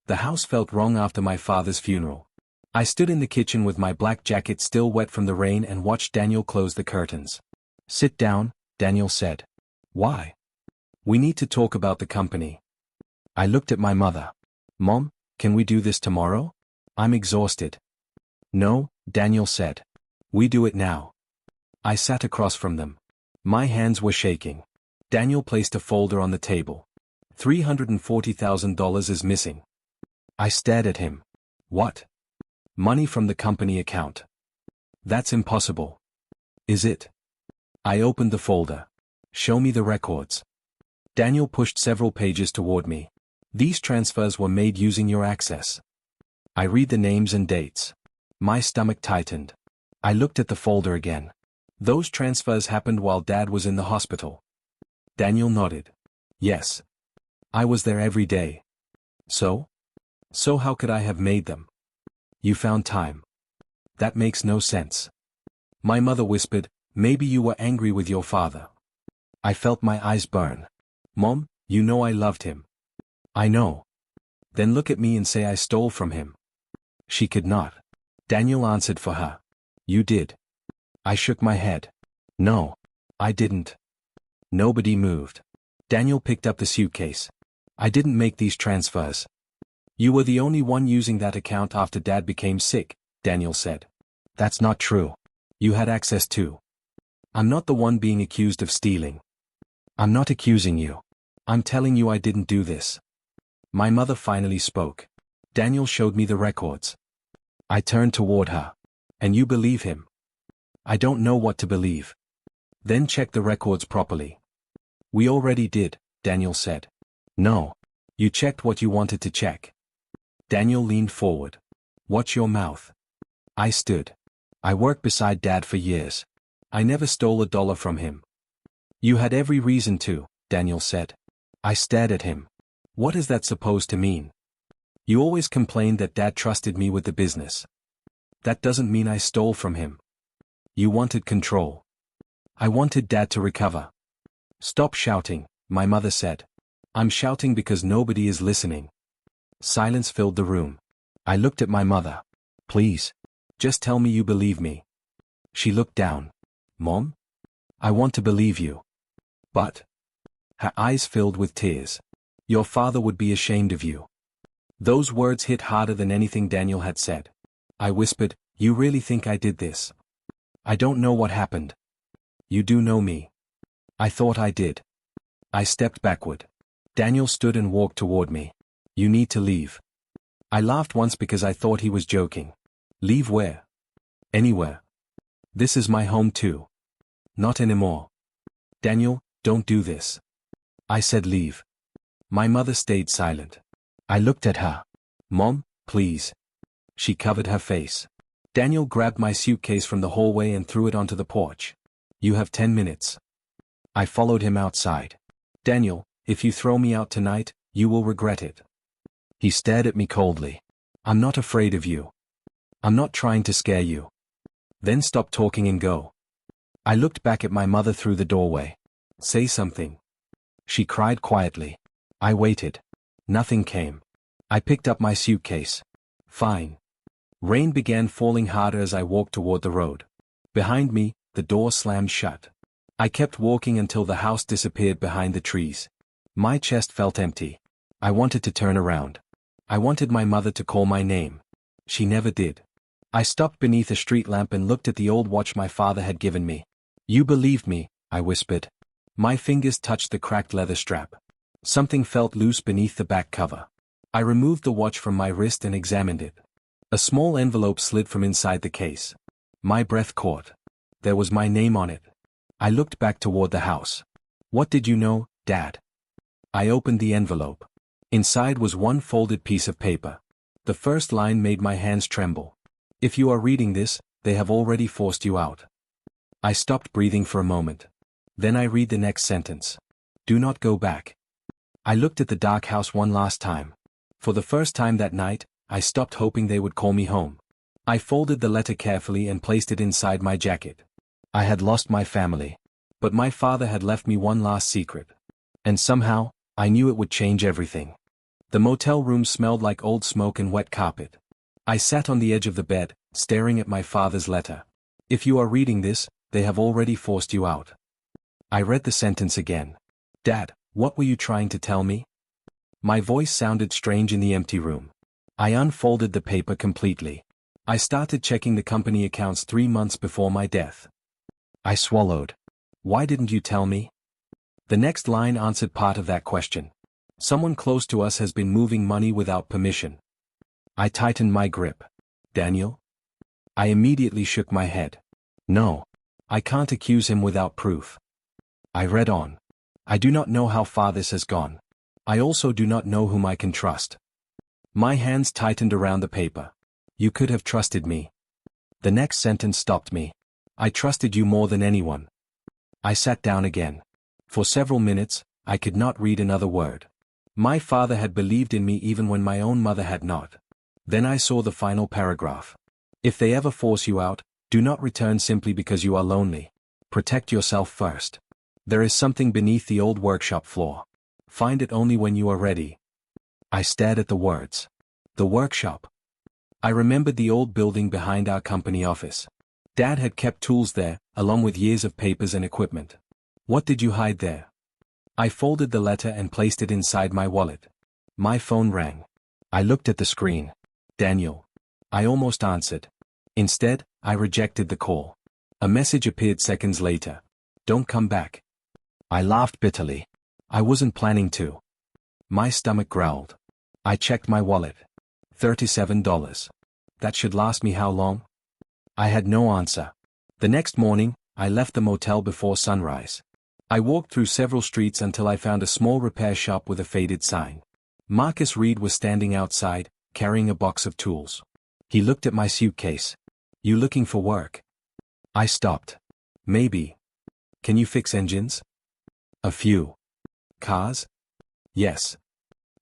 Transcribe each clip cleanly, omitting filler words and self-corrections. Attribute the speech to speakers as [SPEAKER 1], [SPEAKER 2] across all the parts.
[SPEAKER 1] The house felt wrong after my father's funeral. I stood in the kitchen with my black jacket still wet from the rain and watched Daniel close the curtains. "Sit down," Daniel said. "Why?" "We need to talk about the company." I looked at my mother. "Mom, can we do this tomorrow? I'm exhausted." "No," Daniel said. "We do it now." I sat across from them. My hands were shaking. Daniel placed a folder on the table. $340,000 is missing. I stared at him. "What?" "Money from the company account." "That's impossible." "Is it?" I opened the folder. "Show me the records." Daniel pushed several pages toward me. "These transfers were made using your access." I read the names and dates. My stomach tightened. I looked at the folder again. "Those transfers happened while Dad was in the hospital." Daniel nodded. "Yes. I was there every day." So? "So how could I have made them?" "You found time." "That makes no sense." My mother whispered, "Maybe you were angry with your father." I felt my eyes burn. "Mom, you know I loved him." "I know." "Then look at me and say I stole from him." She could not. Daniel answered for her. "You did." I shook my head. "No. I didn't." Nobody moved. Daniel picked up the suitcase. "I didn't make these transfers." "You were the only one using that account after Dad became sick," Daniel said. "That's not true. You had access too." "I'm not the one being accused of stealing." "I'm not accusing you. I'm telling you I didn't do this." My mother finally spoke. Daniel showed me the records. I turned toward her. "And you believe him?" "I don't know what to believe." "Then check the records properly." "We already did," Daniel said. "No. You checked what you wanted to check." Daniel leaned forward. "Watch your mouth." I stood. "I worked beside Dad for years. I never stole $1 from him." "You had every reason to," Daniel said. I stared at him. "What is that supposed to mean?" "You always complained that Dad trusted me with the business." "That doesn't mean I stole from him." "You wanted control." "I wanted Dad to recover." "Stop shouting," my mother said. "I'm shouting because nobody is listening." Silence filled the room. I looked at my mother. "Please. Just tell me you believe me." She looked down. "Mom? I want to believe you." "But." Her eyes filled with tears. "Your father would be ashamed of you." Those words hit harder than anything Daniel had said. I whispered, "You really think I did this?" "I don't know what happened." "You do know me." "I thought I did." I stepped backward. Daniel stood and walked toward me. "You need to leave." I laughed once because I thought he was joking. "Leave where?" "Anywhere. This is my home too." "Not anymore." "Daniel, don't do this." I said leave. My mother stayed silent. I looked at her. "Mom, please." She covered her face. Daniel grabbed my suitcase from the hallway and threw it onto the porch. "You have 10 minutes." I followed him outside. "Daniel, if you throw me out tonight, you will regret it." He stared at me coldly. "I'm not afraid of you. I'm not trying to scare you." "Then stop talking and go." I looked back at my mother through the doorway. "Say something." She cried quietly. I waited. Nothing came. I picked up my suitcase. Fine. Rain began falling harder as I walked toward the road. Behind me, the door slammed shut. I kept walking until the house disappeared behind the trees. My chest felt empty. I wanted to turn around. I wanted my mother to call my name. She never did. I stopped beneath a street lamp and looked at the old watch my father had given me. "You believed me," I whispered. My fingers touched the cracked leather strap. Something felt loose beneath the back cover. I removed the watch from my wrist and examined it. A small envelope slid from inside the case. My breath caught. There was my name on it. I looked back toward the house. "What did you know, Dad?" I opened the envelope. Inside was one folded piece of paper. The first line made my hands tremble. "If you are reading this, they have already forced you out." I stopped breathing for a moment. Then I read the next sentence. "Do not go back." I looked at the dark house one last time. For the first time that night, I stopped hoping they would call me home. I folded the letter carefully and placed it inside my jacket. I had lost my family. But my father had left me one last secret. And somehow, I knew it would change everything. The motel room smelled like old smoke and wet carpet. I sat on the edge of the bed, staring at my father's letter. If you are reading this, they have already forced you out. I read the sentence again. Dad, what were you trying to tell me? My voice sounded strange in the empty room. I unfolded the paper completely. I started checking the company accounts 3 months before my death. I swallowed. Why didn't you tell me? The next line answered part of that question. Someone close to us has been moving money without permission. I tightened my grip. Daniel? I immediately shook my head. No. I can't accuse him without proof. I read on. I do not know how far this has gone. I also do not know whom I can trust. My hands tightened around the paper. You could have trusted me. The next sentence stopped me. I trusted you more than anyone. I sat down again. For several minutes, I could not read another word. My father had believed in me even when my own mother had not. Then I saw the final paragraph. If they ever force you out, do not return simply because you are lonely. Protect yourself first. There is something beneath the old workshop floor. Find it only when you are ready. I stared at the words. The workshop. I remembered the old building behind our company office. Dad had kept tools there, along with years of papers and equipment. What did you hide there? I folded the letter and placed it inside my wallet. My phone rang. I looked at the screen. Daniel. I almost answered. Instead, I rejected the call. A message appeared seconds later. Don't come back. I laughed bitterly. I wasn't planning to. My stomach growled. I checked my wallet. $37. That should last me how long? I had no answer. The next morning, I left the motel before sunrise. I walked through several streets until I found a small repair shop with a faded sign. Marcus Reed was standing outside, carrying a box of tools. He looked at my suitcase. You looking for work? I stopped. Maybe. Can you fix engines? A few. Cars? Yes.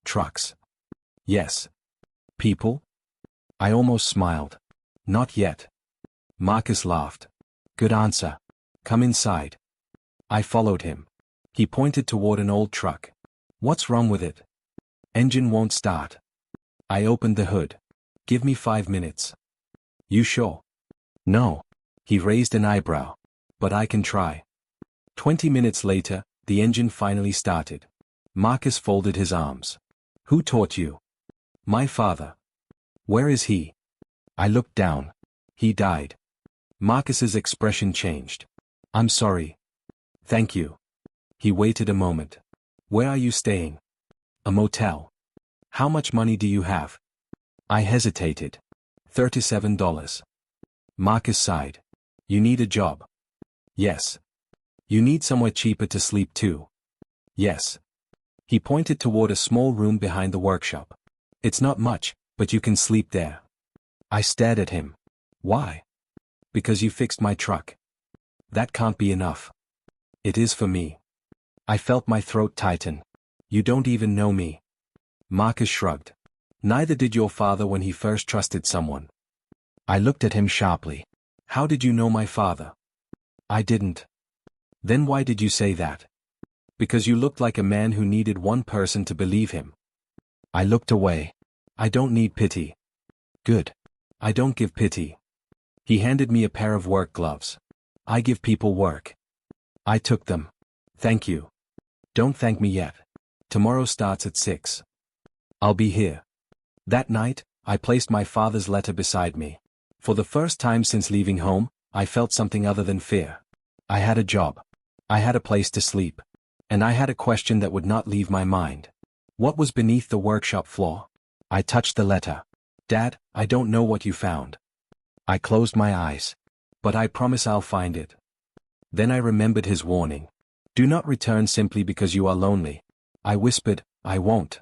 [SPEAKER 1] Trucks? Yes. People? I almost smiled. Not yet. Marcus laughed. Good answer. Come inside. I followed him. He pointed toward an old truck. What's wrong with it? Engine won't start. I opened the hood. Give me 5 minutes. You sure? No. He raised an eyebrow. But I can try. 20 minutes later, the engine finally started. Marcus folded his arms. Who taught you? My father. Where is he? I looked down. He died. Marcus's expression changed. I'm sorry. Thank you. He waited a moment. Where are you staying? A motel. How much money do you have? I hesitated. $37. Marcus sighed. You need a job. Yes. You need somewhere cheaper to sleep too. Yes. He pointed toward a small room behind the workshop. It's not much, but you can sleep there. I stared at him. Why? Because you fixed my truck. That can't be enough. It is for me. I felt my throat tighten. You don't even know me. Marcus shrugged. Neither did your father when he first trusted someone. I looked at him sharply. How did you know my father? I didn't. Then why did you say that? Because you looked like a man who needed one person to believe him. I looked away. I don't need pity. Good. I don't give pity. He handed me a pair of work gloves. I give people work. I took them. Thank you. Don't thank me yet. Tomorrow starts at 6. I'll be here. That night, I placed my father's letter beside me. For the first time since leaving home, I felt something other than fear. I had a job. I had a place to sleep. And I had a question that would not leave my mind. What was beneath the workshop floor? I touched the letter. Dad, I don't know what you found. I closed my eyes. But I promise I'll find it. Then I remembered his warning. Do not return simply because you are lonely. I whispered, I won't.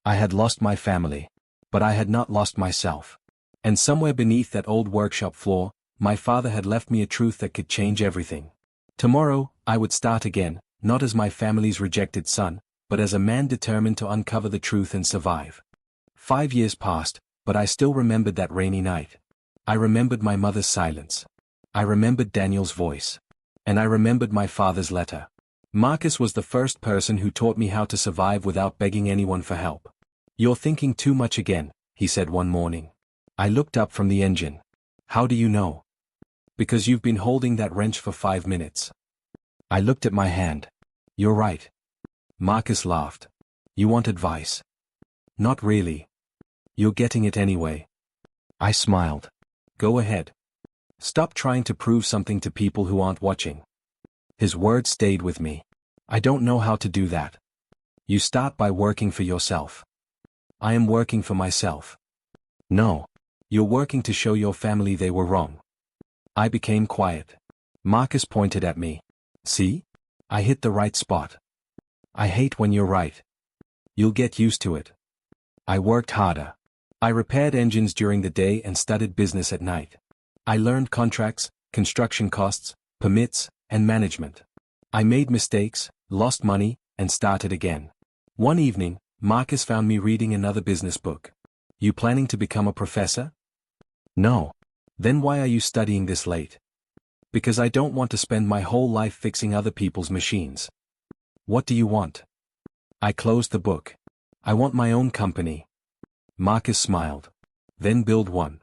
[SPEAKER 1] I had lost my family. But I had not lost myself. And somewhere beneath that old workshop floor, my father had left me a truth that could change everything. Tomorrow, I would start again, not as my family's rejected son, but as a man determined to uncover the truth and survive. 5 years passed, but I still remembered that rainy night. I remembered my mother's silence. I remembered Daniel's voice. And I remembered my father's letter. Marcus was the first person who taught me how to survive without begging anyone for help. You're thinking too much again, he said one morning. I looked up from the engine. How do you know? Because you've been holding that wrench for 5 minutes. I looked at my hand. You're right. Marcus laughed. You want advice? Not really. You're getting it anyway. I smiled. Go ahead. Stop trying to prove something to people who aren't watching. His words stayed with me. I don't know how to do that. You start by working for yourself. I am working for myself. No. You're working to show your family they were wrong. I became quiet. Marcus pointed at me. See? I hit the right spot. I hate when you're right. You'll get used to it. I worked harder. I repaired engines during the day and studied business at night. I learned contracts, construction costs, permits, and management. I made mistakes, lost money, and started again. One evening, Marcus found me reading another business book. You planning to become a professor? No. Then why are you studying this late? Because I don't want to spend my whole life fixing other people's machines. What do you want? I closed the book. I want my own company. Marcus smiled. Then build one.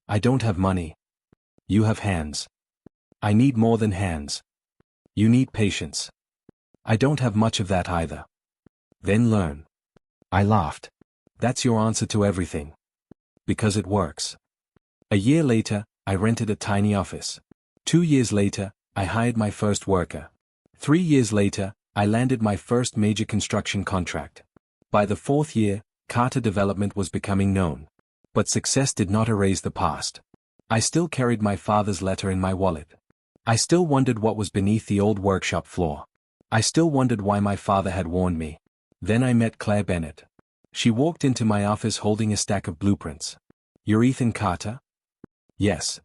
[SPEAKER 1] I don't have money. You have hands. I need more than hands. You need patience. I don't have much of that either. Then learn. I laughed. That's your answer to everything. Because it works. A year later, I rented a tiny office. 2 years later, I hired my first worker. 3 years later, I landed my first major construction contract. By the 4th year, Carter Development was becoming known. But success did not erase the past. I still carried my father's letter in my wallet. I still wondered what was beneath the old workshop floor. I still wondered why my father had warned me. Then I met Claire Bennett. She walked into my office holding a stack of blueprints. You're Ethan Carter? Yes.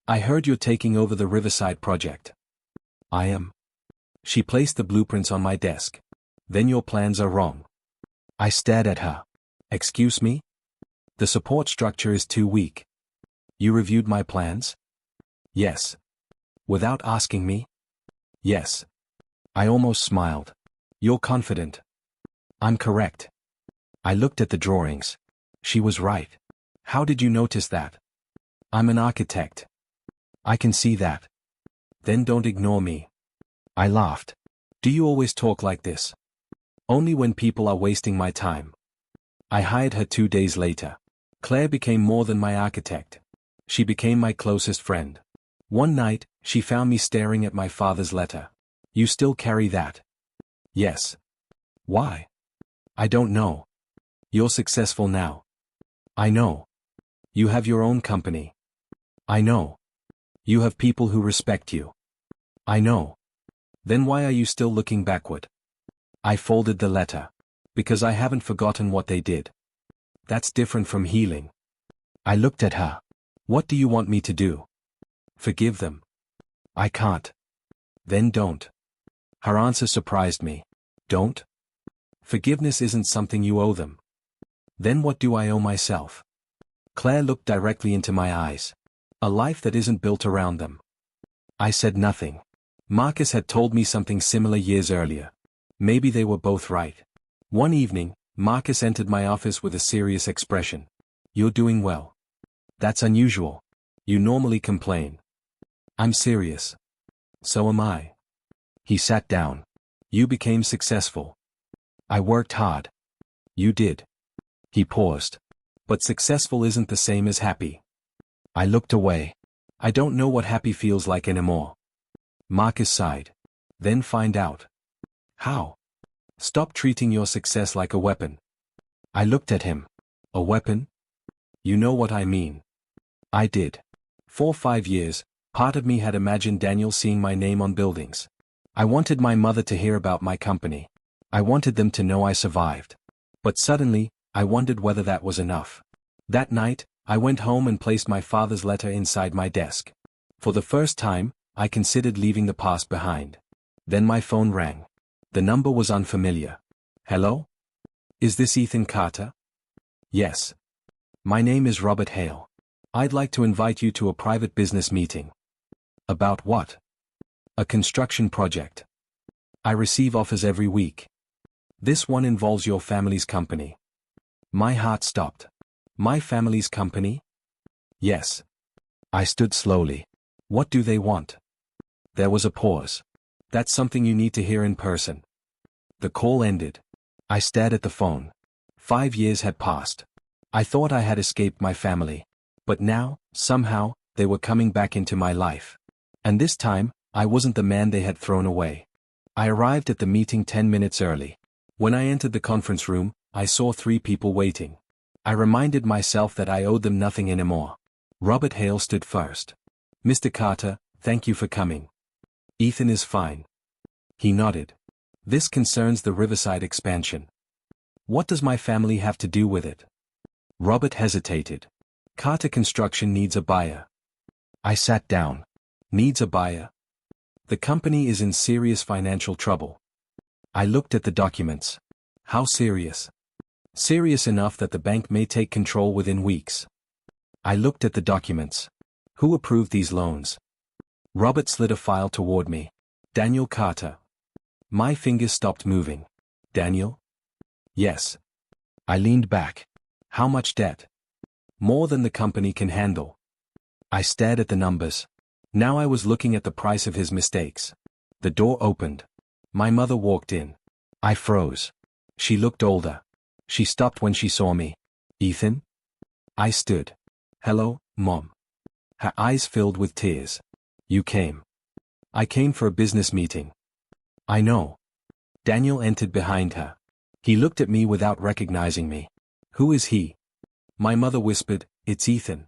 [SPEAKER 1] I heard you're taking over the Riverside project. I am. She placed the blueprints on my desk. Then your plans are wrong. I stared at her. Excuse me? The support structure is too weak. You reviewed my plans? Yes. Without asking me? Yes. I almost smiled. You're confident. I'm correct. I looked at the drawings. She was right. How did you notice that? I'm an architect. I can see that. Then don't ignore me. I laughed. Do you always talk like this? Only when people are wasting my time. I hired her 2 days later. Claire became more than my architect. She became my closest friend. One night, she found me staring at my father's letter. You still carry that? Yes. Why? I don't know. You're successful now. I know. You have your own company. I know. You have people who respect you. I know. Then why are you still looking backward? I folded the letter. Because I haven't forgotten what they did. That's different from healing. I looked at her. What do you want me to do? Forgive them. I can't. Then don't. Her answer surprised me. Don't? Forgiveness isn't something you owe them. Then what do I owe myself? Claire looked directly into my eyes. A life that isn't built around them. I said nothing. Marcus had told me something similar years earlier. Maybe they were both right. One evening, Marcus entered my office with a serious expression. You're doing well. That's unusual. You normally complain. I'm serious. So am I. He sat down. You became successful. I worked hard. You did. He paused. But successful isn't the same as happy. I looked away. I don't know what happy feels like anymore. Marcus sighed. Then find out. How? Stop treating your success like a weapon. I looked at him. A weapon? You know what I mean. I did. For 5 years, part of me had imagined Daniel seeing my name on buildings. I wanted my mother to hear about my company. I wanted them to know I survived. But suddenly, I wondered whether that was enough. That night, I went home and placed my father's letter inside my desk. For the first time, I considered leaving the past behind. Then my phone rang. The number was unfamiliar. Hello? Is this Ethan Carter? Yes. My name is Robert Hale. I'd like to invite you to a private business meeting. About what? A construction project. I receive offers every week. This one involves your family's company. My heart stopped. My family's company? Yes. I stood slowly. What do they want? There was a pause. That's something you need to hear in person. The call ended. I stared at the phone. 5 years had passed. I thought I had escaped my family. But now, somehow, they were coming back into my life. And this time, I wasn't the man they had thrown away. I arrived at the meeting 10 minutes early. When I entered the conference room, I saw 3 people waiting. I reminded myself that I owed them nothing anymore. Robert Hale stood first. Mr. Carter, thank you for coming. Ethan is fine. He nodded. This concerns the Riverside expansion. What does my family have to do with it? Robert hesitated. Carter Construction needs a buyer. I sat down. Needs a buyer? The company is in serious financial trouble. I looked at the documents. How serious? Serious enough that the bank may take control within weeks. I looked at the documents. Who approved these loans? Robert slid a file toward me. Daniel Carter. My fingers stopped moving. Daniel? Yes. I leaned back. How much debt? More than the company can handle. I stared at the numbers. Now I was looking at the price of his mistakes. The door opened. My mother walked in. I froze. She looked older. She stopped when she saw me. Ethan? I stood. Hello, Mom. Her eyes filled with tears. You came. I came for a business meeting. I know. Daniel entered behind her. He looked at me without recognizing me. Who is he? My mother whispered, it's Ethan.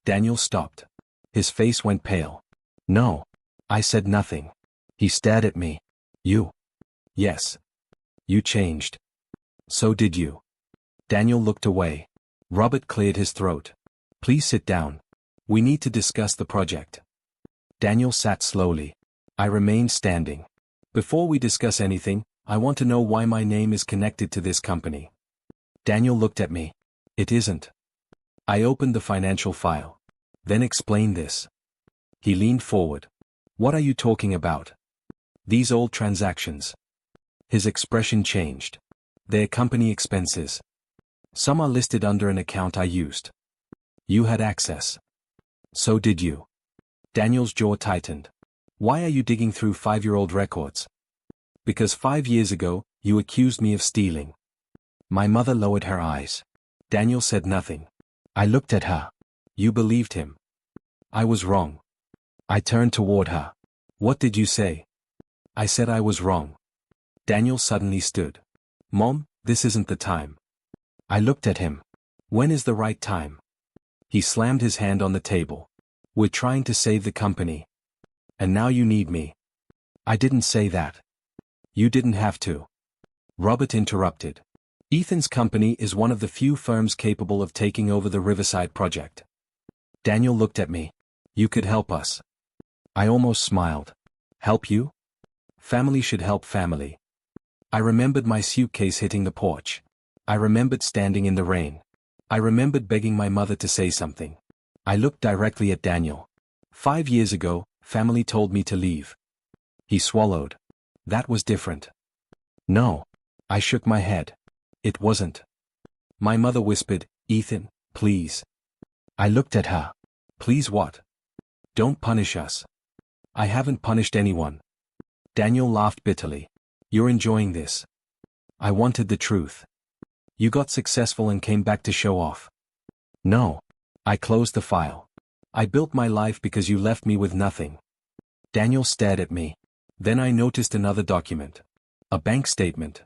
[SPEAKER 1] Daniel stopped. His face went pale. No. I said nothing. He stared at me. You? Yes. You changed. So did you. Daniel looked away. Robert cleared his throat. Please sit down. We need to discuss the project. Daniel sat slowly. I remained standing. Before we discuss anything, I want to know why my name is connected to this company. Daniel looked at me. It isn't. I opened the financial file. Then explain this. He leaned forward. What are you talking about? These old transactions. His expression changed. They're company expenses. Some are listed under an account I used. You had access. So did you. Daniel's jaw tightened. Why are you digging through 5-year-old records? Because 5 years ago, you accused me of stealing. My mother lowered her eyes. Daniel said nothing. I looked at her. You believed him. I was wrong. I turned toward her. What did you say? I said I was wrong. Daniel suddenly stood. Mom, this isn't the time. I looked at him. When is the right time? He slammed his hand on the table. We're trying to save the company. And now you need me. I didn't say that. You didn't have to. Robert interrupted. Ethan's company is one of the few firms capable of taking over the Riverside project. Daniel looked at me. You could help us. I almost smiled. Help you? Family should help family. I remembered my suitcase hitting the porch. I remembered standing in the rain. I remembered begging my mother to say something. I looked directly at Daniel. 5 years ago, family told me to leave. He swallowed. That was different. No. I shook my head. It wasn't. My mother whispered, Ethan, please. I looked at her. Please what? Don't punish us. I haven't punished anyone. Daniel laughed bitterly. You're enjoying this. I wanted the truth. You got successful and came back to show off. No. I closed the file. I built my life because you left me with nothing. Daniel stared at me. Then I noticed another document. A bank statement.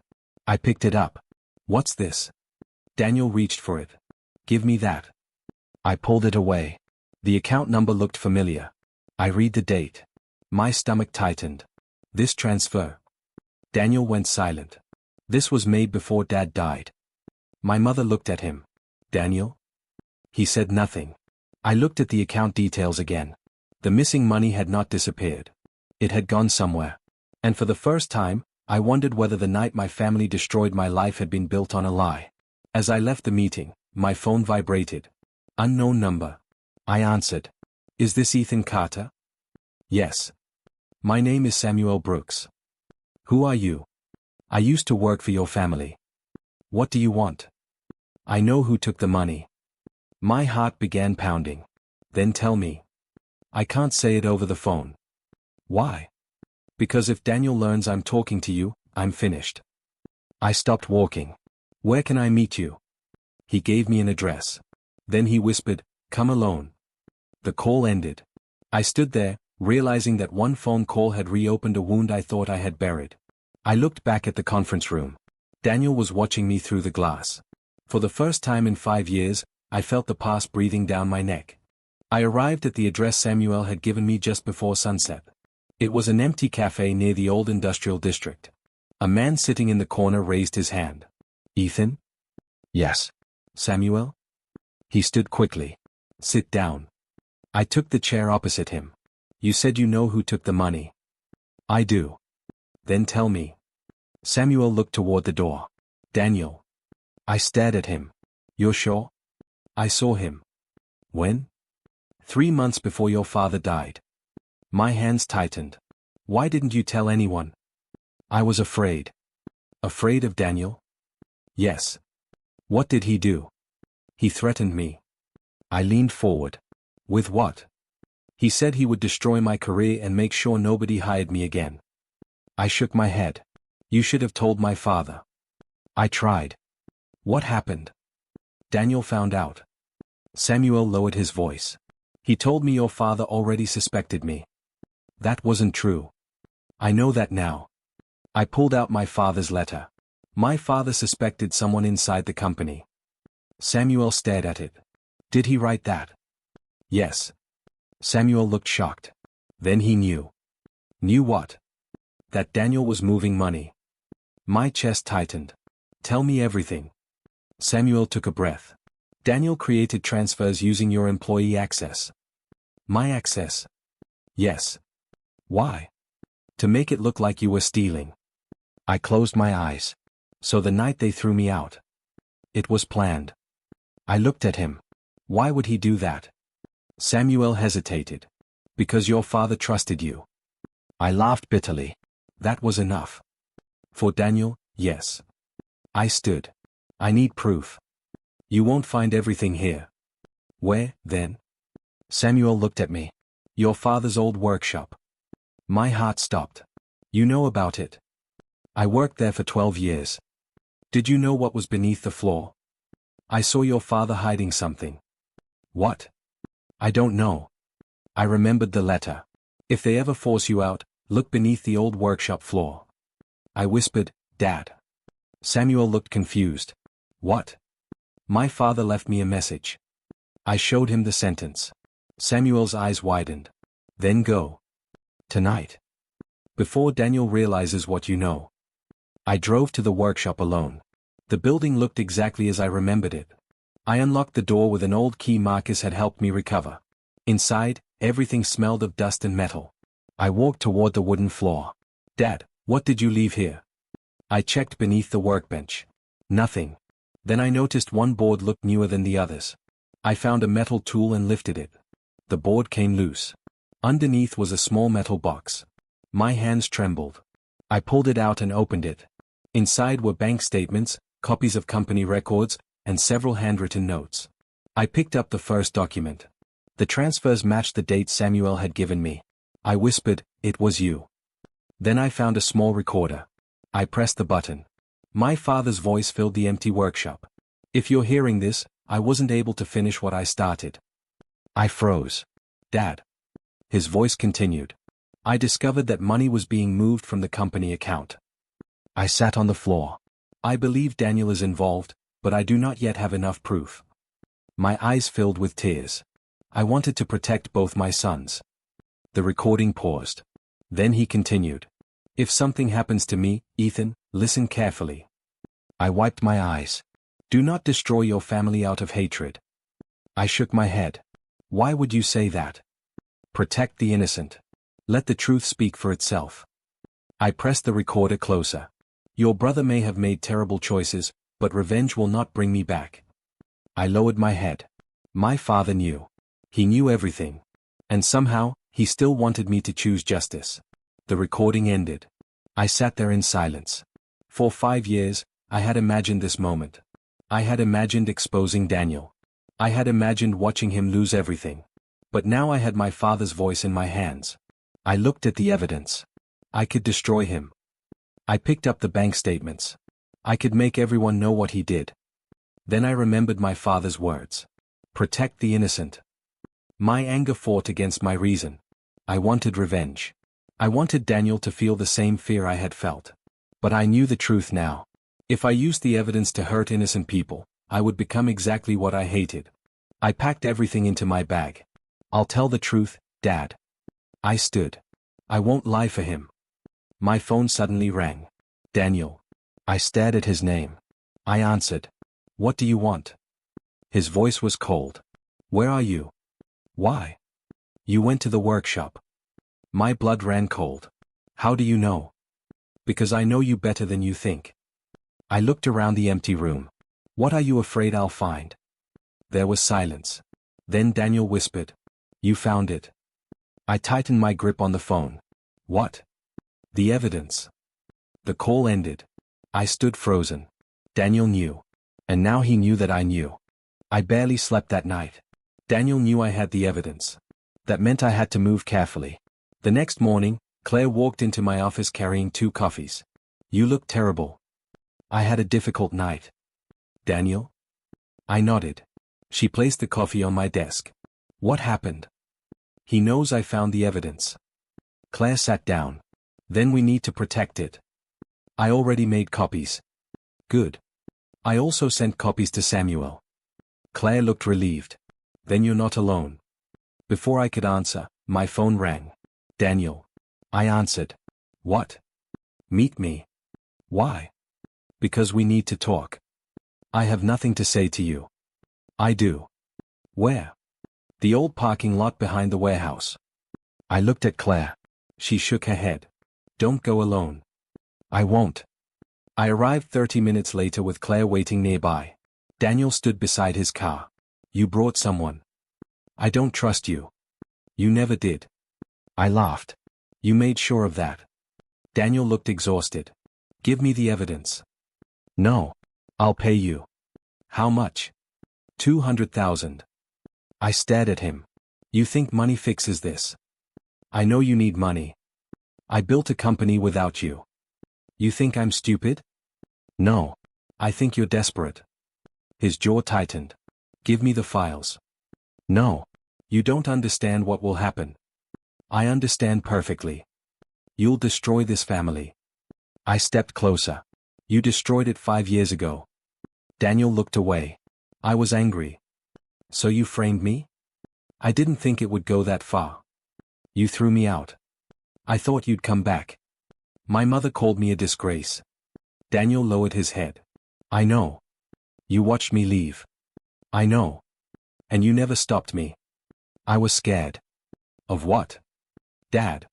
[SPEAKER 1] I picked it up. What's this? Daniel reached for it. Give me that. I pulled it away. The account number looked familiar. I read the date. My stomach tightened. This transfer. Daniel went silent. This was made before Dad died. My mother looked at him. Daniel? He said nothing. I looked at the account details again. The missing money had not disappeared. It had gone somewhere. And for the first time, I wondered whether the night my family destroyed my life had been built on a lie. As I left the meeting, my phone vibrated. Unknown number. I answered. Is this Ethan Carter? Yes. My name is Samuel Brooks. Who are you? I used to work for your family. What do you want? I know who took the money. My heart began pounding. Then tell me. I can't say it over the phone. Why? Because if Daniel learns I'm talking to you, I'm finished. I stopped walking. Where can I meet you? He gave me an address. Then he whispered, come alone. The call ended. I stood there, realizing that one phone call had reopened a wound I thought I had buried. I looked back at the conference room. Daniel was watching me through the glass. For the first time in 5 years, I felt the past breathing down my neck. I arrived at the address Samuel had given me just before sunset. It was an empty cafe near the old industrial district. A man sitting in the corner raised his hand. Ethan? Yes. Samuel? He stood quickly. Sit down. I took the chair opposite him. You said you know who took the money. I do. Then tell me. Samuel looked toward the door. Daniel. I stared at him. You're sure? I saw him. When? 3 months before your father died. My hands tightened. Why didn't you tell anyone? I was afraid. Afraid of Daniel? Yes. What did he do? He threatened me. I leaned forward. With what? He said he would destroy my career and make sure nobody hired me again. I shook my head. You should have told my father. I tried. What happened? Daniel found out. Samuel lowered his voice. He told me your father already suspected me. That wasn't true. I know that now. I pulled out my father's letter. My father suspected someone inside the company. Samuel stared at it. Did he write that? Yes. Samuel looked shocked. Then he knew. Knew what? That Daniel was moving money. My chest tightened. Tell me everything. Samuel took a breath. Daniel created transfers using your employee access. My access? Yes. Why? To make it look like you were stealing. I closed my eyes. So the night they threw me out. It was planned. I looked at him. Why would he do that? Samuel hesitated. Because your father trusted you. I laughed bitterly. That was enough. For Daniel, yes. I stood. I need proof. You won't find everything here. Where, then? Samuel looked at me. Your father's old workshop. My heart stopped. You know about it. I worked there for 12 years. Did you know what was beneath the floor? I saw your father hiding something. What? I don't know. I remembered the letter. If they ever force you out, look beneath the old workshop floor. I whispered, Dad. Samuel looked confused. What? My father left me a message. I showed him the sentence. Samuel's eyes widened. Then go. Tonight. Before Daniel realizes what you know. I drove to the workshop alone. The building looked exactly as I remembered it. I unlocked the door with an old key Marcus had helped me recover. Inside, everything smelled of dust and metal. I walked toward the wooden floor. Dad, what did you leave here? I checked beneath the workbench. Nothing. Then I noticed one board looked newer than the others. I found a metal tool and lifted it. The board came loose. Underneath was a small metal box. My hands trembled. I pulled it out and opened it. Inside were bank statements, copies of company records, and several handwritten notes. I picked up the first document. The transfers matched the date Samuel had given me. I whispered, it was you. Then I found a small recorder. I pressed the button. My father's voice filled the empty workshop. If you're hearing this, I wasn't able to finish what I started. I froze. Dad. His voice continued. I discovered that money was being moved from the company account. I sat on the floor. I believe Daniel is involved, but I do not yet have enough proof. My eyes filled with tears. I wanted to protect both my sons. The recording paused. Then he continued. If something happens to me, Ethan, listen carefully. I wiped my eyes. Do not destroy your family out of hatred. I shook my head. Why would you say that? Protect the innocent. Let the truth speak for itself. I pressed the recorder closer. Your brother may have made terrible choices, but revenge will not bring me back. I lowered my head. My father knew. He knew everything. And somehow, he still wanted me to choose justice. The recording ended. I sat there in silence. For 5 years, I had imagined this moment. I had imagined exposing Daniel. I had imagined watching him lose everything. But now I had my father's voice in my hands. I looked at the evidence. I could destroy him. I picked up the bank statements. I could make everyone know what he did. Then I remembered my father's words. Protect the innocent. My anger fought against my reason. I wanted revenge. I wanted Daniel to feel the same fear I had felt. But I knew the truth now. If I used the evidence to hurt innocent people, I would become exactly what I hated. I packed everything into my bag. I'll tell the truth, Dad. I stood. I won't lie for him. My phone suddenly rang. Daniel. I stared at his name. I answered. What do you want? His voice was cold. Where are you? Why? You went to the workshop. My blood ran cold. How do you know? Because I know you better than you think. I looked around the empty room. What are you afraid I'll find? There was silence. Then Daniel whispered. You found it. I tightened my grip on the phone. What? The evidence. The call ended. I stood frozen. Daniel knew. And now he knew that I knew. I barely slept that night. Daniel knew I had the evidence. That meant I had to move carefully. The next morning, Claire walked into my office carrying 2 coffees. You look terrible. I had a difficult night. Daniel? I nodded. She placed the coffee on my desk. What happened? He knows I found the evidence. Claire sat down. Then we need to protect it. I already made copies. Good. I also sent copies to Samuel. Claire looked relieved. Then you're not alone. Before I could answer, my phone rang. Daniel. I answered. What? Meet me. Why? Because we need to talk. I have nothing to say to you. I do. Where? The old parking lot behind the warehouse. I looked at Claire. She shook her head. Don't go alone. I won't. I arrived 30 minutes later with Claire waiting nearby. Daniel stood beside his car. You brought someone. I don't trust you. You never did. I laughed. You made sure of that. Daniel looked exhausted. Give me the evidence. No. I'll pay you. How much? 200,000. I stared at him. You think money fixes this? I know you need money. I built a company without you. You think I'm stupid? No. I think you're desperate. His jaw tightened. Give me the files. No. You don't understand what will happen. I understand perfectly. You'll destroy this family. I stepped closer. You destroyed it 5 years ago. Daniel looked away. I was angry. So you framed me? I didn't think it would go that far. You threw me out. I thought you'd come back. My mother called me a disgrace. Daniel lowered his head. I know. You watched me leave. I know. And you never stopped me. I was scared. Of what? Dad.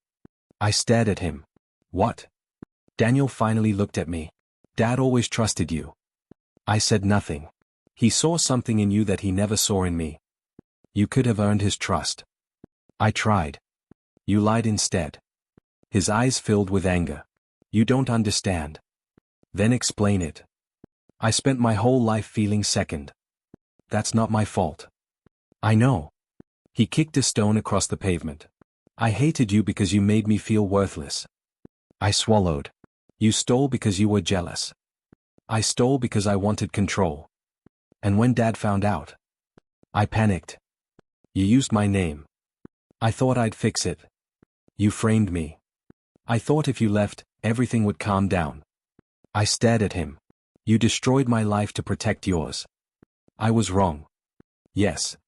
[SPEAKER 1] I stared at him. What? Daniel finally looked at me. Dad always trusted you. I said nothing. He saw something in you that he never saw in me. You could have earned his trust. I tried. You lied instead. His eyes filled with anger. You don't understand. Then explain it. I spent my whole life feeling second. That's not my fault. I know. He kicked a stone across the pavement. I hated you because you made me feel worthless. I swallowed. You stole because you were jealous. I stole because I wanted control. And when Dad found out, I panicked. You used my name. I thought I'd fix it. You framed me. I thought if you left, everything would calm down. I stared at him. You destroyed my life to protect yours. I was wrong. Yes.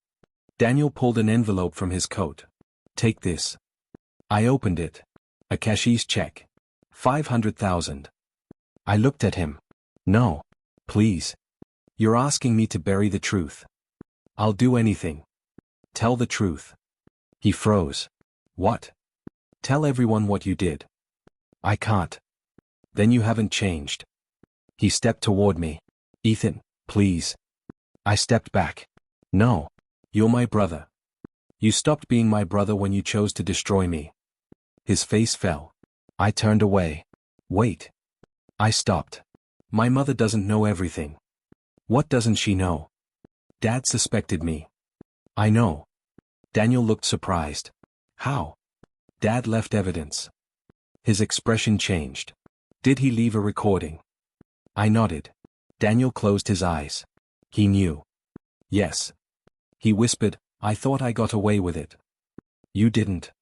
[SPEAKER 1] Daniel pulled an envelope from his coat. Take this. I opened it. A cashier's check. 500,000. I looked at him. No. Please. You're asking me to bury the truth. I'll do anything. Tell the truth. He froze. What? Tell everyone what you did. I can't. Then you haven't changed. He stepped toward me. Ethan, please. I stepped back. No. You're my brother. You stopped being my brother when you chose to destroy me. His face fell. I turned away. Wait. I stopped. My mother doesn't know everything. What doesn't she know? Dad suspected me. I know. Daniel looked surprised. How? Dad left evidence. His expression changed. Did he leave a recording? I nodded. Daniel closed his eyes. He knew. Yes. He whispered, I thought I got away with it. You didn't.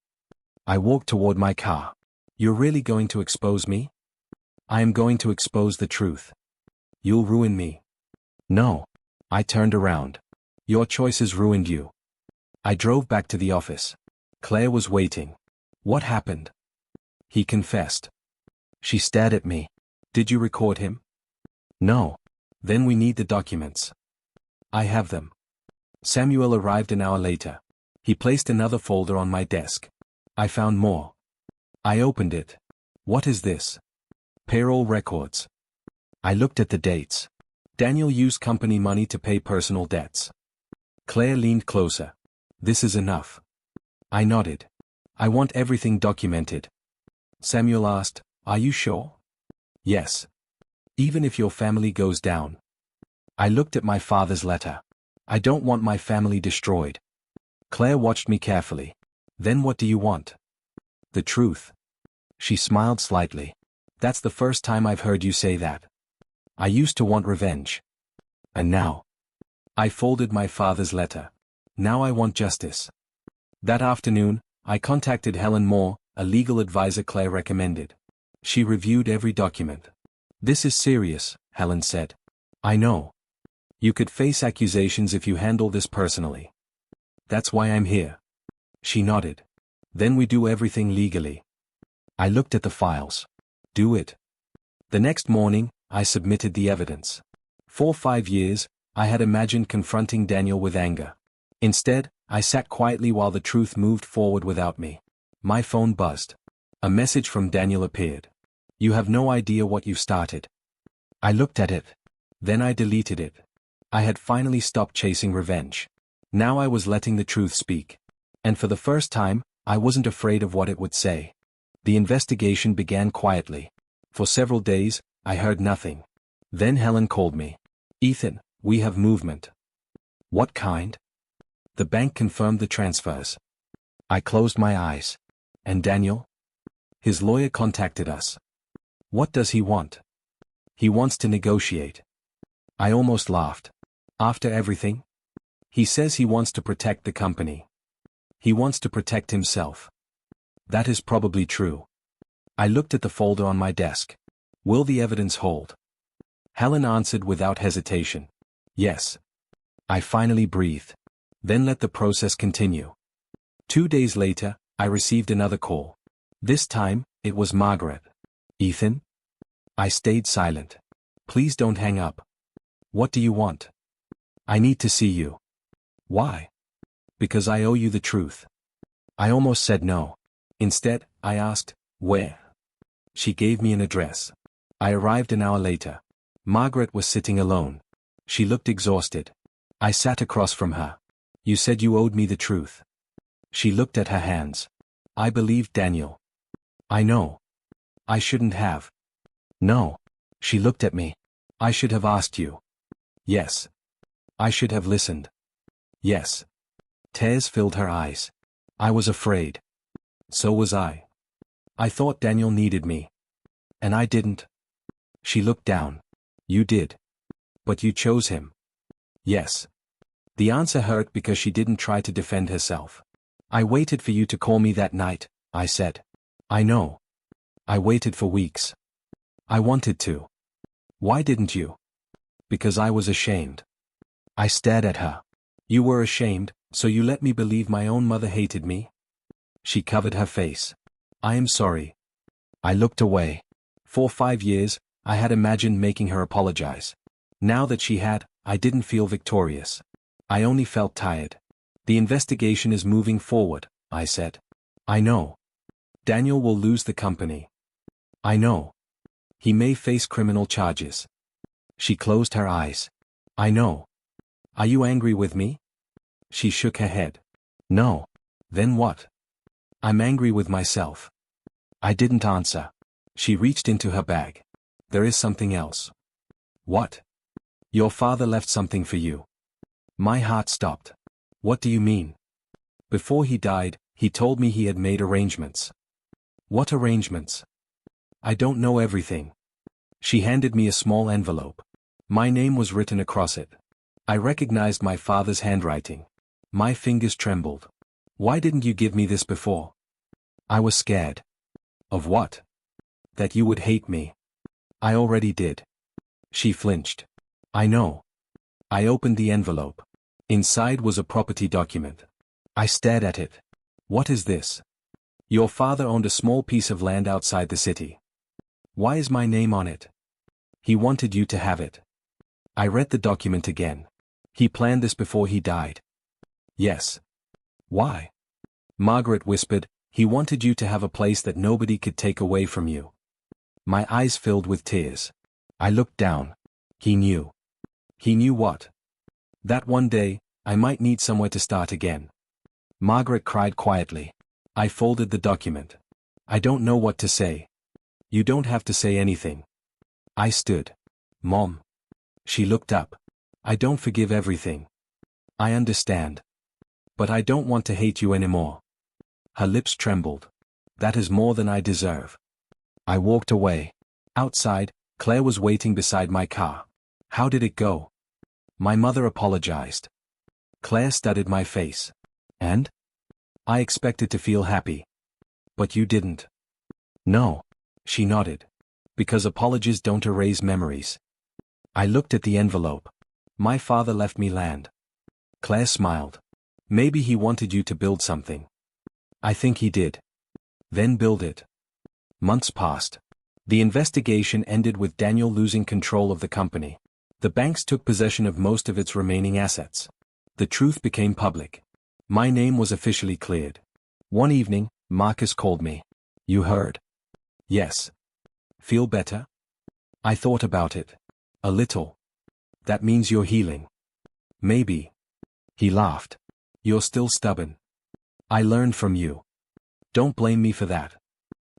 [SPEAKER 1] I walked toward my car. You're really going to expose me? I am going to expose the truth. You'll ruin me. No. I turned around. Your choices ruined you. I drove back to the office. Claire was waiting. What happened? He confessed. She stared at me. Did you record him? No. Then we need the documents. I have them. Samuel arrived an hour later. He placed another folder on my desk. I found more. I opened it. What is this? Payroll records. I looked at the dates. Daniel used company money to pay personal debts. Claire leaned closer. This is enough. I nodded. I want everything documented. Samuel asked, Are you sure? Yes. Even if your family goes down. I looked at my father's letter. I don't want my family destroyed. Claire watched me carefully. Then what do you want? The truth. She smiled slightly. That's the first time I've heard you say that. I used to want revenge. And now? I folded my father's letter. Now I want justice. That afternoon, I contacted Helen Moore, a legal advisor Claire recommended. She reviewed every document. This is serious, Helen said. I know. You could face accusations if you handle this personally. That's why I'm here. She nodded. Then we do everything legally. I looked at the files. Do it. The next morning, I submitted the evidence. For 5 years, I had imagined confronting Daniel with anger. Instead, I sat quietly while the truth moved forward without me. My phone buzzed. A message from Daniel appeared. You have no idea what you've started. I looked at it. Then I deleted it. I had finally stopped chasing revenge. Now I was letting the truth speak. And for the first time, I wasn't afraid of what it would say. The investigation began quietly. For several days, I heard nothing. Then Helen called me. Ethan, we have movement. What kind? The bank confirmed the transfers. I closed my eyes. And Daniel? His lawyer contacted us. What does he want? He wants to negotiate. I almost laughed. After everything? He says he wants to protect the company. He wants to protect himself. That is probably true. I looked at the folder on my desk. Will the evidence hold? Helen answered without hesitation. Yes. I finally breathed. Then let the process continue. 2 days later, I received another call. This time, it was Margaret. Ethan? I stayed silent. Please don't hang up. What do you want? I need to see you. Why? Because I owe you the truth. I almost said no. Instead, I asked, where? She gave me an address. I arrived an hour later. Margaret was sitting alone. She looked exhausted. I sat across from her. You said you owed me the truth. She looked at her hands. I believed Daniel. I know. I shouldn't have. No. She looked at me. I should have asked you. Yes. I should have listened. Yes. Tears filled her eyes. I was afraid. So was I. I thought Daniel needed me. And I didn't. She looked down. You did. But you chose him. Yes. The answer hurt because she didn't try to defend herself. I waited for you to call me that night, I said. I know. I waited for weeks. I wanted to. Why didn't you? Because I was ashamed. I stared at her. You were ashamed, so you let me believe my own mother hated me? She covered her face. I am sorry. I looked away. For 5 years, I had imagined making her apologize. Now that she had, I didn't feel victorious. I only felt tired. The investigation is moving forward, I said. I know. Daniel will lose the company. I know. He may face criminal charges. She closed her eyes. I know. Are you angry with me? She shook her head. No. Then what? I'm angry with myself. I didn't answer. She reached into her bag. There is something else. What? Your father left something for you. My heart stopped. What do you mean? Before he died, he told me he had made arrangements. What arrangements? I don't know everything. She handed me a small envelope. My name was written across it. I recognized my father's handwriting. My fingers trembled. Why didn't you give me this before? I was scared. Of what? That you would hate me. I already did. She flinched. I know. I opened the envelope. Inside was a property document. I stared at it. What is this? Your father owned a small piece of land outside the city. Why is my name on it? He wanted you to have it. I read the document again. He planned this before he died. Yes. Why? Margaret whispered, he wanted you to have a place that nobody could take away from you. My eyes filled with tears. I looked down. He knew. He knew what? That one day, I might need somewhere to start again. Margaret cried quietly. I folded the document. I don't know what to say. You don't have to say anything. I stood. Mom. She looked up. I don't forgive everything. I understand. But I don't want to hate you anymore. Her lips trembled. That is more than I deserve. I walked away. Outside, Claire was waiting beside my car. How did it go? My mother apologized. Claire studied my face. And? I expected to feel happy. But you didn't. No. She nodded. Because apologies don't erase memories. I looked at the envelope. My father left me land. Claire smiled. Maybe he wanted you to build something. I think he did. Then build it. Months passed. The investigation ended with Daniel losing control of the company. The banks took possession of most of its remaining assets. The truth became public. My name was officially cleared. One evening, Marcus called me. You heard? Yes. Feel better? I thought about it. A little. That means you're healing. Maybe. He laughed. You're still stubborn. I learned from you. Don't blame me for that.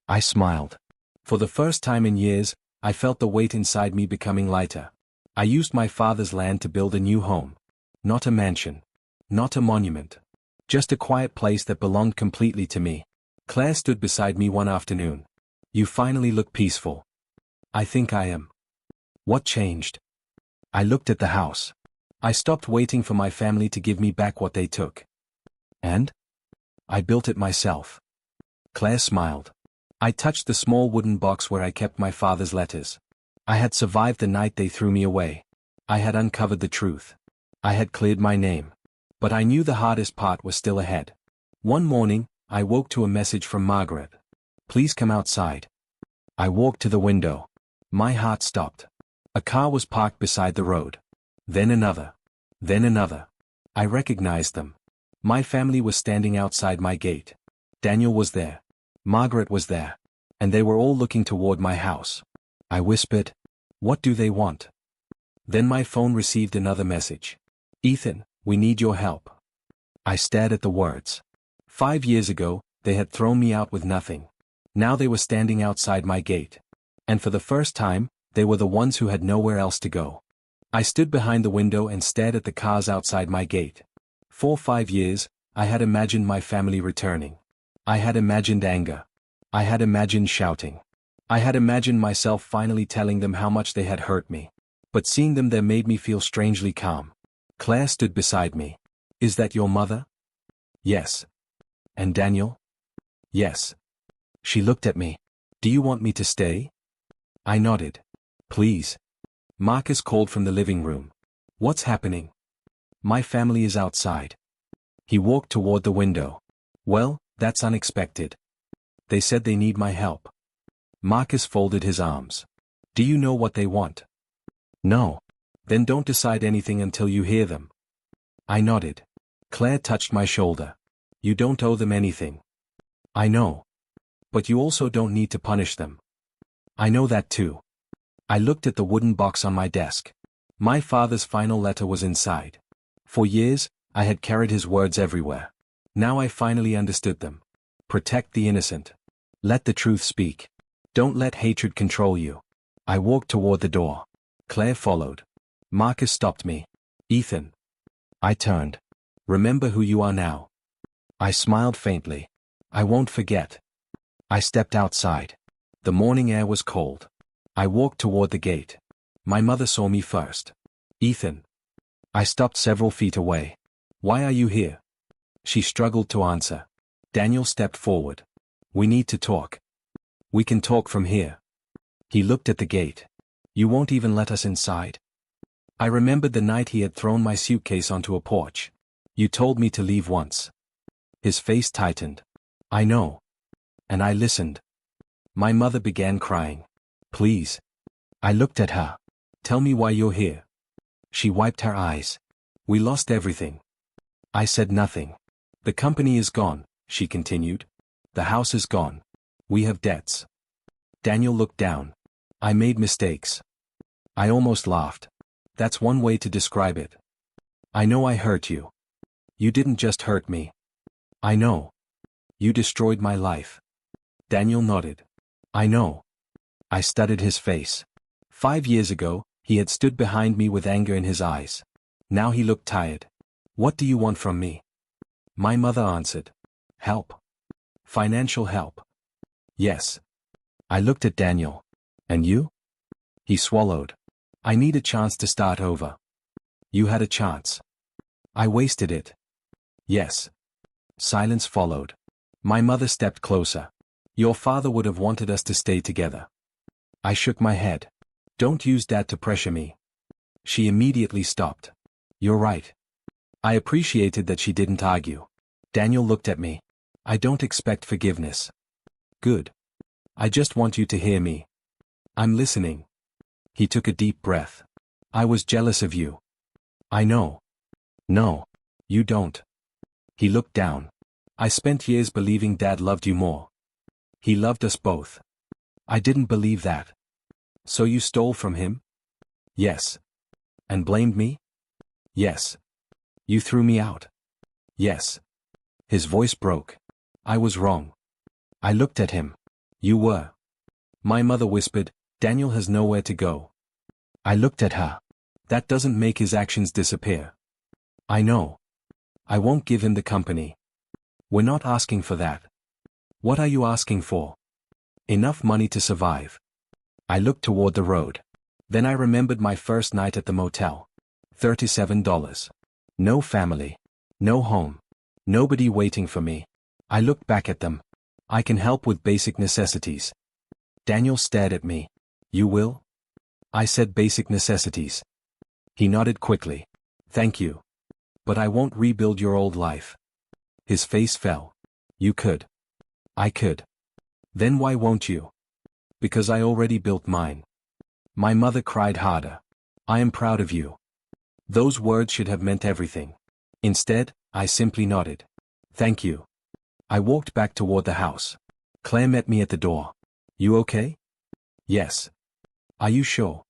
[SPEAKER 1] I smiled. For the first time in years, I felt the weight inside me becoming lighter. I used my father's land to build a new home. Not a mansion. Not a monument. Just a quiet place that belonged completely to me. Claire stood beside me one afternoon. You finally look peaceful. I think I am. What changed? I looked at the house. I stopped waiting for my family to give me back what they took. And? I built it myself. Claire smiled. I touched the small wooden box where I kept my father's letters. I had survived the night they threw me away. I had uncovered the truth. I had cleared my name. But I knew the hardest part was still ahead. One morning, I woke to a message from Margaret. Please come outside. I walked to the window. My heart stopped. A car was parked beside the road. Then another. Then another. I recognized them. My family was standing outside my gate. Daniel was there. Margaret was there. And they were all looking toward my house. I whispered, what do they want? Then my phone received another message. Ethan, we need your help. I stared at the words. 5 years ago, they had thrown me out with nothing. Now they were standing outside my gate. And for the first time, they were the ones who had nowhere else to go. I stood behind the window and stared at the cars outside my gate. For 5 years, I had imagined my family returning. I had imagined anger. I had imagined shouting. I had imagined myself finally telling them how much they had hurt me. But seeing them there made me feel strangely calm. Claire stood beside me. Is that your mother? Yes. And Daniel? Yes. She looked at me. Do you want me to stay? I nodded. Please. Marcus called from the living room. What's happening? My family is outside. He walked toward the window. Well, that's unexpected. They said they need my help. Marcus folded his arms. Do you know what they want? No. Then don't decide anything until you hear them. I nodded. Claire touched my shoulder. You don't owe them anything. I know. But you also don't need to punish them. I know that too. I looked at the wooden box on my desk. My father's final letter was inside. For years, I had carried his words everywhere. Now I finally understood them. Protect the innocent. Let the truth speak. Don't let hatred control you. I walked toward the door. Claire followed. Marcus stopped me. Ethan. I turned. Remember who you are now. I smiled faintly. I won't forget. I stepped outside. The morning air was cold. I walked toward the gate. My mother saw me first. Ethan. I stopped several feet away. Why are you here? She struggled to answer. Daniel stepped forward. We need to talk. We can talk from here. He looked at the gate. You won't even let us inside? I remembered the night he had thrown my suitcase onto a porch. You told me to leave once. His face tightened. I know. And I listened. My mother began crying. Please. I looked at her. Tell me why you're here. She wiped her eyes. We lost everything. I said nothing. The company is gone, she continued. The house is gone. We have debts. Daniel looked down. I made mistakes. I almost laughed. That's one way to describe it. I know I hurt you. You didn't just hurt me. I know. You destroyed my life. Daniel nodded. I know. I studied his face. 5 years ago, he had stood behind me with anger in his eyes. Now he looked tired. What do you want from me? My mother answered. Help. Financial help. Yes. I looked at Daniel. And you? He swallowed. I need a chance to start over. You had a chance. I wasted it. Yes. Silence followed. My mother stepped closer. Your father would have wanted us to stay together. I shook my head. Don't use Dad to pressure me. She immediately stopped. You're right. I appreciated that she didn't argue. Daniel looked at me. I don't expect forgiveness. Good. I just want you to hear me. I'm listening. He took a deep breath. I was jealous of you. I know. No. You don't. He looked down. I spent years believing Dad loved you more. He loved us both. I didn't believe that. So you stole from him? Yes. And blamed me? Yes. You threw me out? Yes. His voice broke. I was wrong. I looked at him. You were. My mother whispered, Daniel has nowhere to go. I looked at her. That doesn't make his actions disappear. I know. I won't give him the company. We're not asking for that. What are you asking for? Enough money to survive. I looked toward the road. Then I remembered my first night at the motel. $37. No family. No home. Nobody waiting for me. I looked back at them. I can help with basic necessities. Daniel stared at me. You will? I said basic necessities. He nodded quickly. Thank you. But I won't rebuild your old life. His face fell. You could. I could. Then why won't you? Because I already built mine. My mother cried harder. I am proud of you. Those words should have meant everything. Instead, I simply nodded. Thank you. I walked back toward the house. Claire met me at the door. You okay? Yes. Are you sure?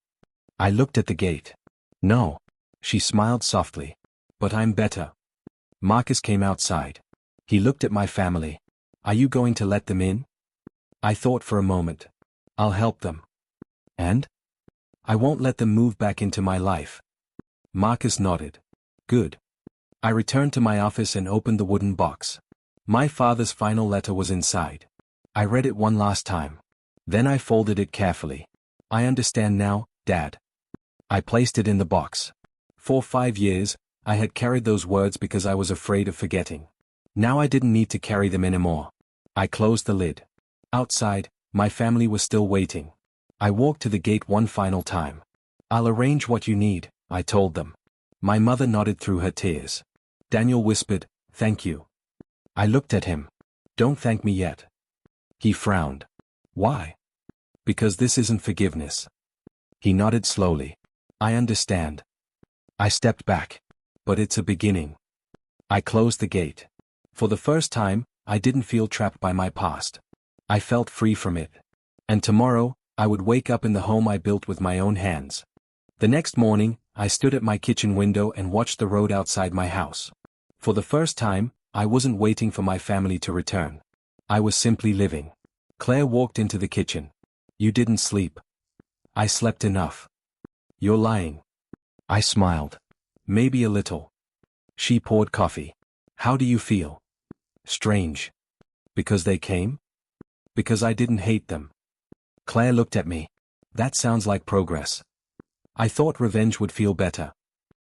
[SPEAKER 1] I looked at the gate. No. She smiled softly. But I'm better. Marcus came outside. He looked at my family. Are you going to let them in? I thought for a moment. I'll help them. And? I won't let them move back into my life. Marcus nodded. Good. I returned to my office and opened the wooden box. My father's final letter was inside. I read it one last time. Then I folded it carefully. I understand now, Dad. I placed it in the box. For 5 years, I had carried those words because I was afraid of forgetting. Now I didn't need to carry them anymore. I closed the lid. Outside, my family was still waiting. I walked to the gate one final time. I'll arrange what you need, I told them. My mother nodded through her tears. Daniel whispered, thank you. I looked at him. Don't thank me yet. He frowned. Why? Because this isn't forgiveness. He nodded slowly. I understand. I stepped back. But it's a beginning. I closed the gate. For the first time, I didn't feel trapped by my past. I felt free from it. And tomorrow, I would wake up in the home I built with my own hands. The next morning, I stood at my kitchen window and watched the road outside my house. For the first time, I wasn't waiting for my family to return. I was simply living. Claire walked into the kitchen. You didn't sleep. I slept enough. You're lying. I smiled. Maybe a little. She poured coffee. How do you feel? Strange. Because they came? Because I didn't hate them. Claire looked at me. That sounds like progress. I thought revenge would feel better.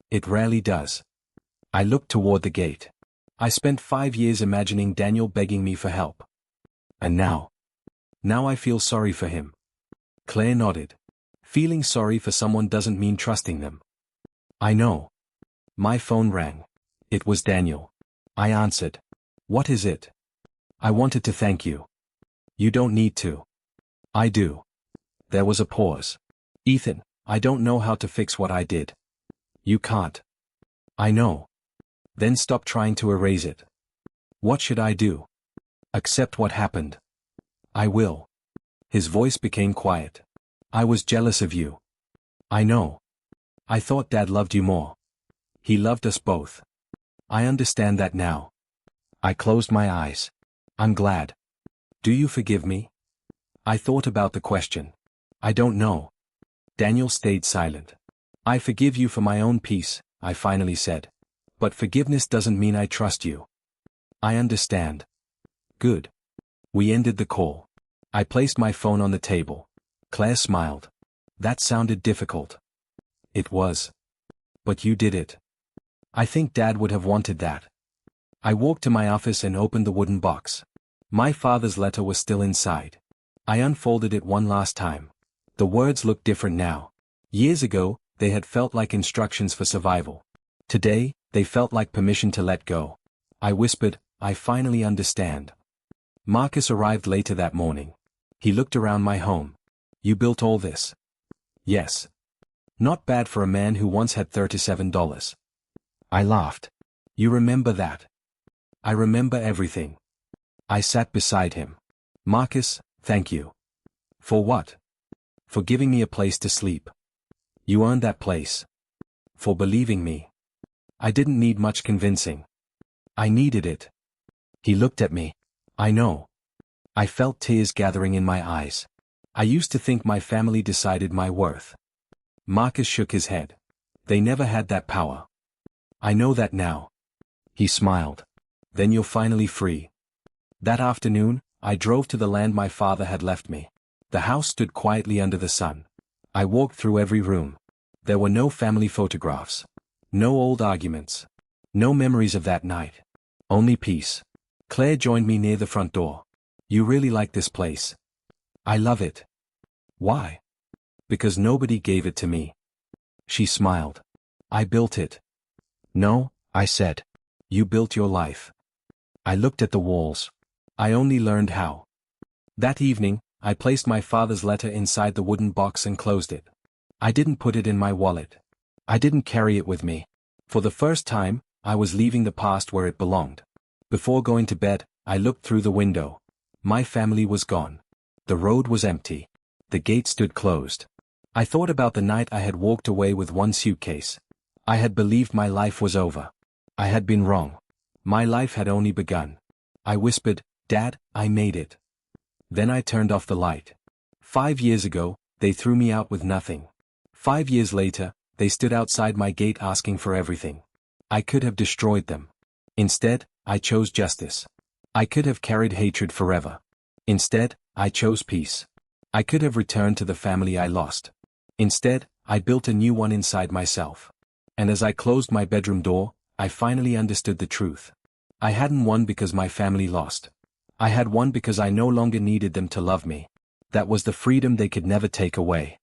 [SPEAKER 1] It rarely does. I looked toward the gate. I spent 5 years imagining Daniel begging me for help. And now? Now I feel sorry for him. Claire nodded. Feeling sorry for someone doesn't mean trusting them. I know. My phone rang. It was Daniel. I answered. What is it? I wanted to thank you. You don't need to. I do. There was a pause. Ethan, I don't know how to fix what I did. You can't. I know. Then stop trying to erase it. What should I do? Accept what happened. I will. His voice became quiet. I was jealous of you. I know. I thought Dad loved you more. He loved us both. I understand that now. I closed my eyes. I'm glad. Do you forgive me? I thought about the question. I don't know. Daniel stayed silent. I forgive you for my own peace, I finally said. But forgiveness doesn't mean I trust you. I understand. Good. We ended the call. I placed my phone on the table. Claire smiled. That sounded difficult. It was. But you did it. I think Dad would have wanted that. I walked to my office and opened the wooden box. My father's letter was still inside. I unfolded it one last time. The words looked different now. Years ago, they had felt like instructions for survival. Today, they felt like permission to let go. I whispered, I finally understand. Marcus arrived later that morning. He looked around my home. You built all this? Yes. Not bad for a man who once had $37. I laughed. You remember that? I remember everything. I sat beside him. Marcus, thank you. For what? For giving me a place to sleep. You earned that place. For believing me. I didn't need much convincing. I needed it. He looked at me. I know. I felt tears gathering in my eyes. I used to think my family decided my worth. Marcus shook his head. They never had that power. I know that now. He smiled. Then you're finally free. That afternoon, I drove to the land my father had left me. The house stood quietly under the sun. I walked through every room. There were no family photographs. No old arguments. No memories of that night. Only peace. Claire joined me near the front door. You really like this place? I love it. Why? Because nobody gave it to me. She smiled. I built it. No, I said. You built your life. I looked at the walls. I only learned how. That evening, I placed my father's letter inside the wooden box and closed it. I didn't put it in my wallet. I didn't carry it with me. For the first time, I was leaving the past where it belonged. Before going to bed, I looked through the window. My family was gone. The road was empty. The gate stood closed. I thought about the night I had walked away with one suitcase. I had believed my life was over. I had been wrong. My life had only begun. I whispered, Dad, I made it. Then I turned off the light. 5 years ago, they threw me out with nothing. 5 years later, they stood outside my gate asking for everything. I could have destroyed them. Instead, I chose justice. I could have carried hatred forever. Instead, I chose peace. I could have returned to the family I lost. Instead, I built a new one inside myself. And as I closed my bedroom door, I finally understood the truth. I hadn't won because my family lost. I had won because I no longer needed them to love me. That was the freedom they could never take away.